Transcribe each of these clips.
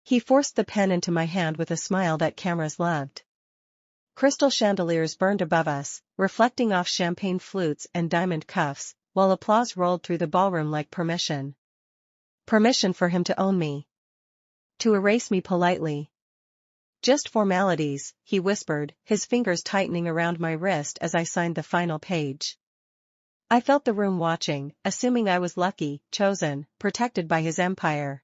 He forced the pen into my hand with a smile that cameras loved. Crystal chandeliers burned above us, reflecting off champagne flutes and diamond cuffs, while applause rolled through the ballroom like permission. Permission for him to own me. To erase me politely. Just formalities, he whispered, his fingers tightening around my wrist as I signed the final page. I felt the room watching, assuming I was lucky, chosen, protected by his empire.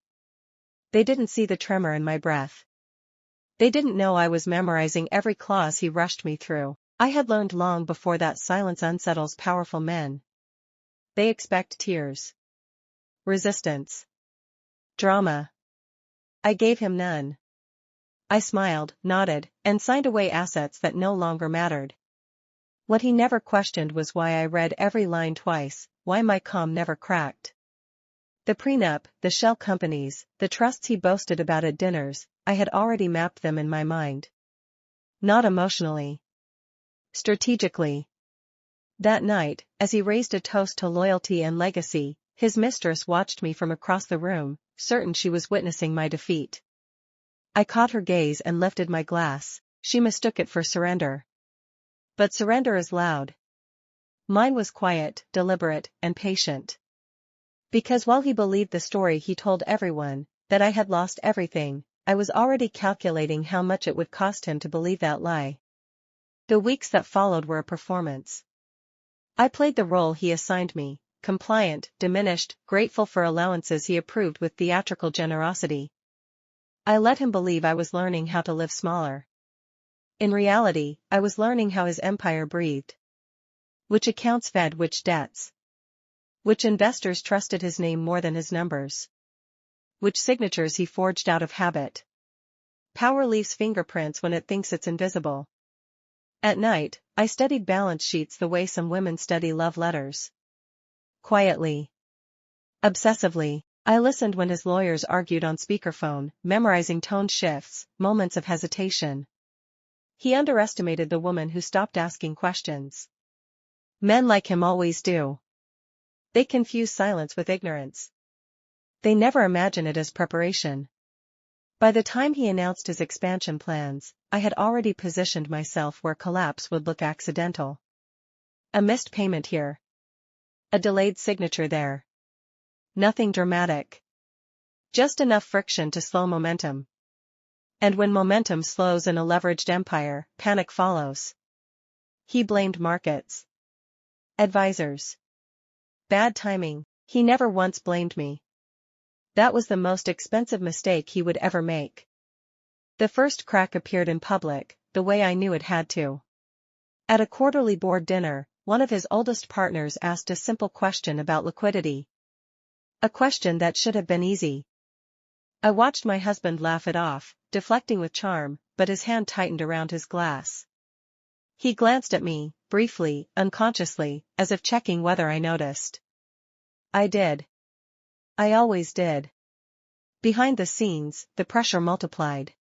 They didn't see the tremor in my breath. They didn't know I was memorizing every clause he rushed me through. I had learned long before that silence unsettles powerful men. They expect tears. Resistance. Drama. I gave him none. I smiled, nodded, and signed away assets that no longer mattered. What he never questioned was why I read every line twice, why my comm never cracked. The prenup, the shell companies, the trusts he boasted about at dinners, I had already mapped them in my mind. Not emotionally. Strategically. That night, as he raised a toast to loyalty and legacy, his mistress watched me from across the room, certain she was witnessing my defeat. I caught her gaze and lifted my glass. She mistook it for surrender. But surrender is loud. Mine was quiet, deliberate, and patient. Because while he believed the story he told everyone, that I had lost everything, I was already calculating how much it would cost him to believe that lie. The weeks that followed were a performance. I played the role he assigned me, compliant, diminished, grateful for allowances he approved with theatrical generosity. I let him believe I was learning how to live smaller. In reality, I was learning how his empire breathed. Which accounts fed which debts. Which investors trusted his name more than his numbers. Which signatures he forged out of habit. Power leaves fingerprints when it thinks it's invisible. At night, I studied balance sheets the way some women study love letters. Quietly. Obsessively. I listened when his lawyers argued on speakerphone, memorizing tone shifts, moments of hesitation. He underestimated the woman who stopped asking questions. Men like him always do. They confuse silence with ignorance. They never imagine it as preparation. By the time he announced his expansion plans, I had already positioned myself where collapse would look accidental. A missed payment here. A delayed signature there. Nothing dramatic. Just enough friction to slow momentum. And when momentum slows in a leveraged empire, panic follows. He blamed markets. Advisors. Bad timing. He never once blamed me. That was the most expensive mistake he would ever make. The first crack appeared in public, the way I knew it had to. At a quarterly board dinner, one of his oldest partners asked a simple question about liquidity. A question that should have been easy. I watched my husband laugh it off, deflecting with charm, but his hand tightened around his glass. He glanced at me, briefly, unconsciously, as if checking whether I noticed. I did. I always did. Behind the scenes, the pressure multiplied.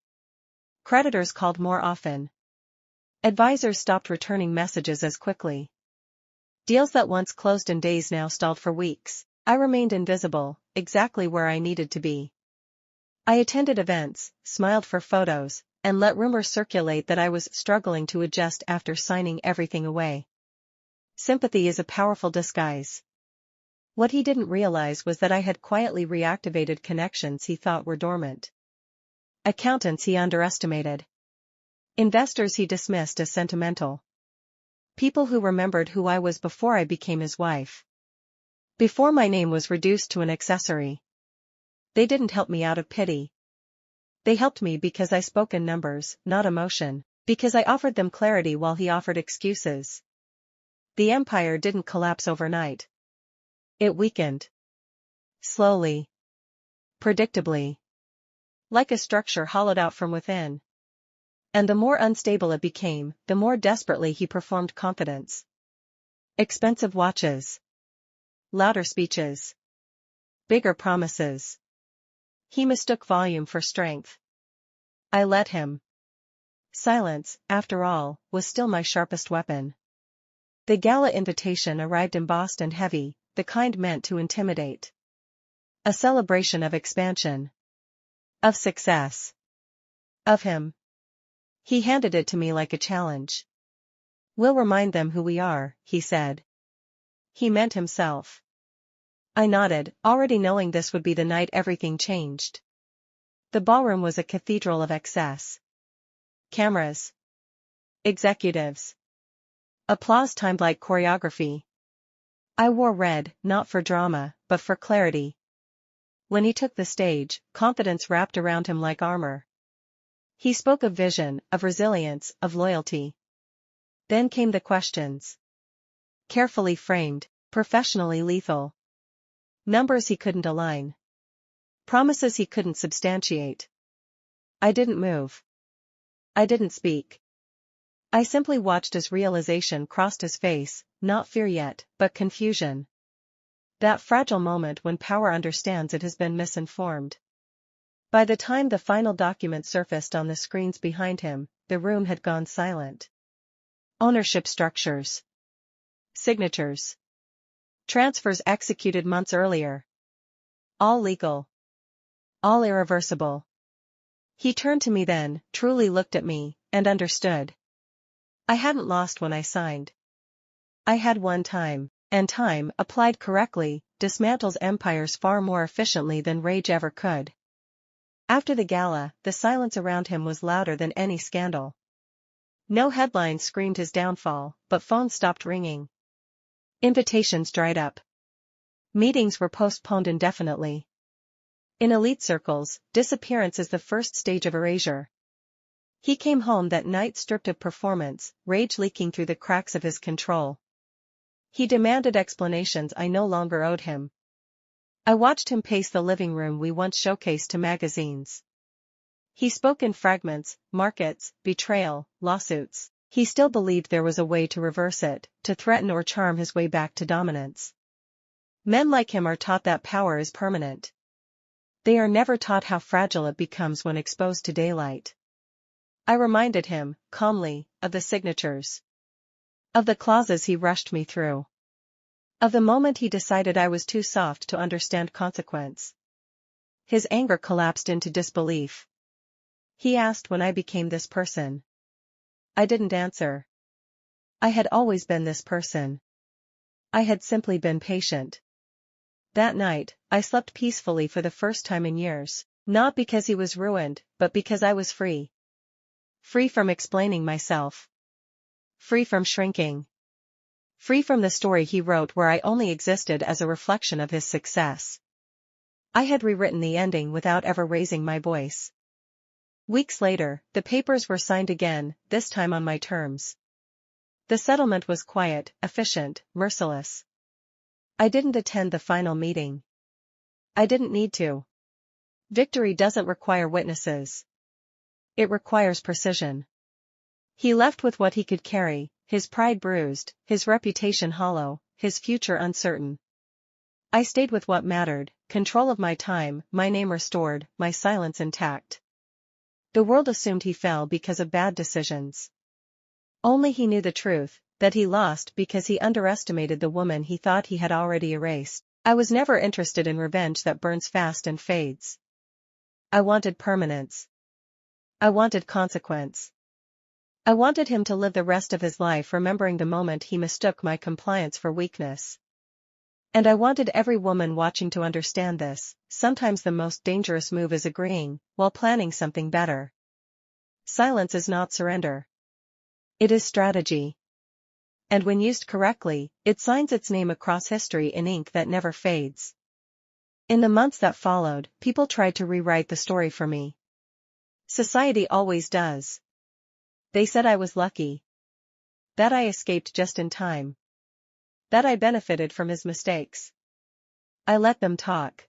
Creditors called more often. Advisors stopped returning messages as quickly. Deals that once closed in days now stalled for weeks. I remained invisible, exactly where I needed to be. I attended events, smiled for photos, and let rumors circulate that I was struggling to adjust after signing everything away. Sympathy is a powerful disguise. What he didn't realize was that I had quietly reactivated connections he thought were dormant. Accountants he underestimated. Investors he dismissed as sentimental. People who remembered who I was before I became his wife. Before my name was reduced to an accessory. They didn't help me out of pity. They helped me because I spoke in numbers, not emotion, because I offered them clarity while he offered excuses. The empire didn't collapse overnight. It weakened. Slowly. Predictably. Like a structure hollowed out from within. And the more unstable it became, the more desperately he performed confidence. Expensive watches. Louder speeches. Bigger promises. He mistook volume for strength. I let him. Silence, after all, was still my sharpest weapon. The gala invitation arrived embossed and heavy, the kind meant to intimidate. A celebration of expansion. Of success. Of him. He handed it to me like a challenge. We'll remind them who we are, he said. He meant himself. I nodded, already knowing this would be the night everything changed. The ballroom was a cathedral of excess. Cameras. Executives. Applause timed like choreography. I wore red, not for drama, but for clarity. When he took the stage, confidence wrapped around him like armor. He spoke of vision, of resilience, of loyalty. Then came the questions. Carefully framed, professionally lethal. Numbers he couldn't align. Promises he couldn't substantiate. I didn't move. I didn't speak. I simply watched as realization crossed his face, not fear yet, but confusion. That fragile moment when power understands it has been misinformed. By the time the final document surfaced on the screens behind him, the room had gone silent. Ownership structures. Signatures. Transfers executed months earlier. All legal. All irreversible. He turned to me then, truly looked at me, and understood. I hadn't lost when I signed. I had won time, and time, applied correctly, dismantles empires far more efficiently than rage ever could. After the gala, the silence around him was louder than any scandal. No headlines screamed his downfall, but phones stopped ringing. Invitations dried up. Meetings were postponed indefinitely. In elite circles, disappearance is the first stage of erasure. He came home that night stripped of performance, rage leaking through the cracks of his control. He demanded explanations I no longer owed him. I watched him pace the living room we once showcased to magazines. He spoke in fragments, markets, betrayal, lawsuits. He still believed there was a way to reverse it, to threaten or charm his way back to dominance. Men like him are taught that power is permanent. They are never taught how fragile it becomes when exposed to daylight. I reminded him, calmly, of the signatures. Of the clauses he rushed me through. Of the moment he decided I was too soft to understand consequence. His anger collapsed into disbelief. He asked when I became this person. I didn't answer. I had always been this person. I had simply been patient. That night, I slept peacefully for the first time in years, not because he was ruined, but because I was free. Free from explaining myself. Free from shrinking. Free from the story he wrote where I only existed as a reflection of his success. I had rewritten the ending without ever raising my voice. Weeks later, the papers were signed again, this time on my terms. The settlement was quiet, efficient, merciless. I didn't attend the final meeting. I didn't need to. Victory doesn't require witnesses. It requires precision. He left with what he could carry, his pride bruised, his reputation hollow, his future uncertain. I stayed with what mattered, control of my time, my name restored, my silence intact. The world assumed he fell because of bad decisions. Only he knew the truth, that he lost because he underestimated the woman he thought he had already erased. I was never interested in revenge that burns fast and fades. I wanted permanence. I wanted consequence. I wanted him to live the rest of his life remembering the moment he mistook my compliance for weakness. And I wanted every woman watching to understand this, sometimes the most dangerous move is agreeing, while planning something better. Silence is not surrender. It is strategy. And when used correctly, it signs its name across history in ink that never fades. In the months that followed, people tried to rewrite the story for me. Society always does. They said I was lucky. That I escaped just in time. That I benefited from his mistakes. I let them talk.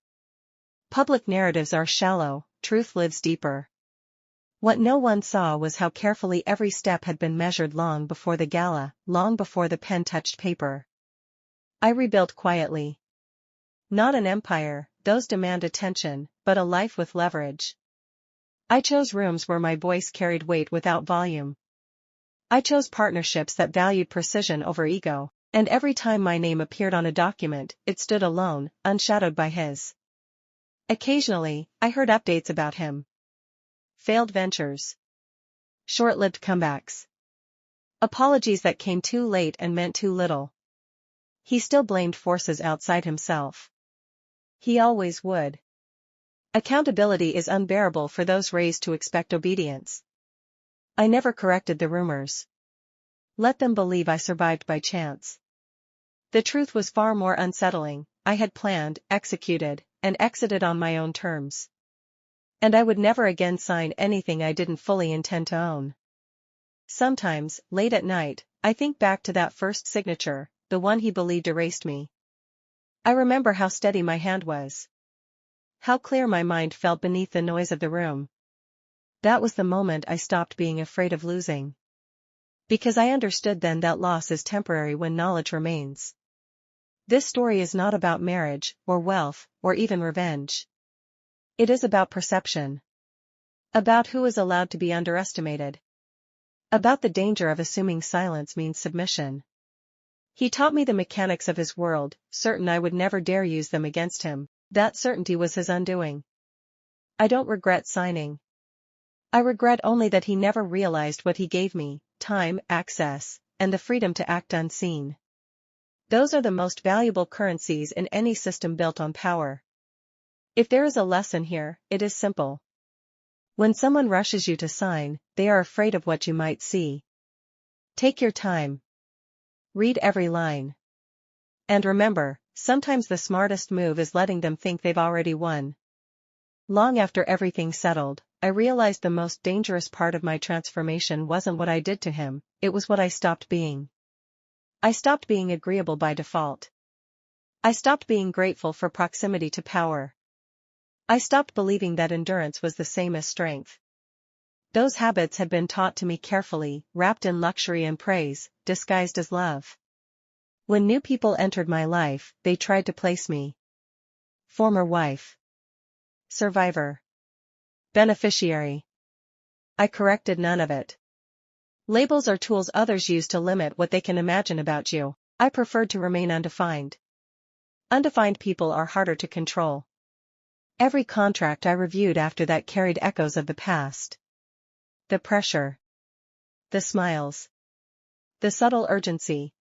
Public narratives are shallow, truth lives deeper. What no one saw was how carefully every step had been measured long before the gala, long before the pen touched paper. I rebuilt quietly. Not an empire, those demand attention, but a life with leverage. I chose rooms where my voice carried weight without volume. I chose partnerships that valued precision over ego, and every time my name appeared on a document, it stood alone, unshadowed by his. Occasionally, I heard updates about him. Failed ventures. Short-lived comebacks. Apologies that came too late and meant too little. He still blamed forces outside himself. He always would. Accountability is unbearable for those raised to expect obedience. I never corrected the rumors. Let them believe I survived by chance. The truth was far more unsettling. I had planned, executed, and exited on my own terms. And I would never again sign anything I didn't fully intend to own. Sometimes, late at night, I think back to that first signature, the one he believed erased me. I remember how steady my hand was. How clear my mind felt beneath the noise of the room. That was the moment I stopped being afraid of losing. Because I understood then that loss is temporary when knowledge remains. This story is not about marriage, or wealth, or even revenge. It is about perception. About who is allowed to be underestimated. About the danger of assuming silence means submission. He taught me the mechanics of his world, certain I would never dare use them against him. That certainty was his undoing. I don't regret signing. I regret only that he never realized what he gave me: time, access, and the freedom to act unseen. Those are the most valuable currencies in any system built on power. If there is a lesson here, it is simple. When someone rushes you to sign, they are afraid of what you might see. Take your time. Read every line. And remember, sometimes the smartest move is letting them think they've already won. Long after everything settled, I realized the most dangerous part of my transformation wasn't what I did to him, it was what I stopped being. I stopped being agreeable by default. I stopped being grateful for proximity to power. I stopped believing that endurance was the same as strength. Those habits had been taught to me carefully, wrapped in luxury and praise, disguised as love. When new people entered my life, they tried to place me. Former wife. Survivor. Beneficiary. I corrected none of it. Labels are tools others use to limit what they can imagine about you. I preferred to remain undefined. Undefined people are harder to control. Every contract I reviewed after that carried echoes of the past. The pressure. The smiles. The subtle urgency.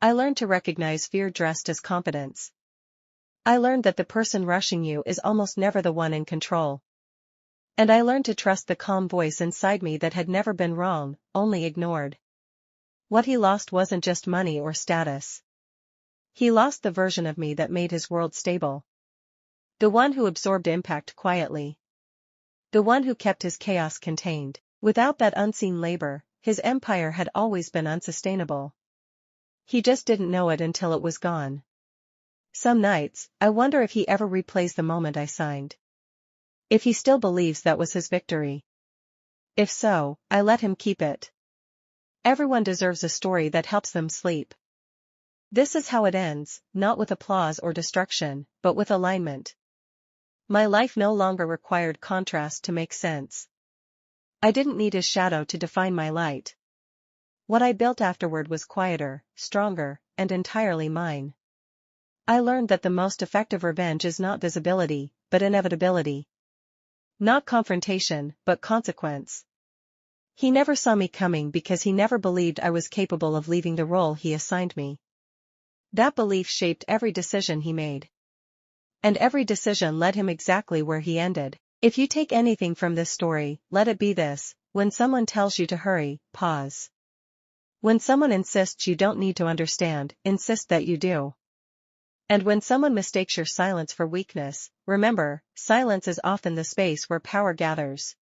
I learned to recognize fear dressed as confidence. I learned that the person rushing you is almost never the one in control. And I learned to trust the calm voice inside me that had never been wrong, only ignored. What he lost wasn't just money or status. He lost the version of me that made his world stable. The one who absorbed impact quietly. The one who kept his chaos contained. Without that unseen labor, his empire had always been unsustainable. He just didn't know it until it was gone. Some nights, I wonder if he ever replays the moment I signed. If he still believes that was his victory. If so, I let him keep it. Everyone deserves a story that helps them sleep. This is how it ends, not with applause or destruction, but with alignment. My life no longer required contrast to make sense. I didn't need his shadow to define my light. What I built afterward was quieter, stronger, and entirely mine. I learned that the most effective revenge is not visibility, but inevitability. Not confrontation, but consequence. He never saw me coming because he never believed I was capable of leaving the role he assigned me. That belief shaped every decision he made. And every decision led him exactly where he ended. If you take anything from this story, let it be this: when someone tells you to hurry, pause. When someone insists you don't need to understand, insist that you do. And when someone mistakes your silence for weakness, remember, silence is often the space where power gathers.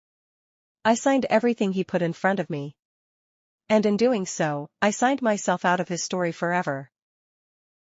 I signed everything he put in front of me. And in doing so, I signed myself out of his story forever.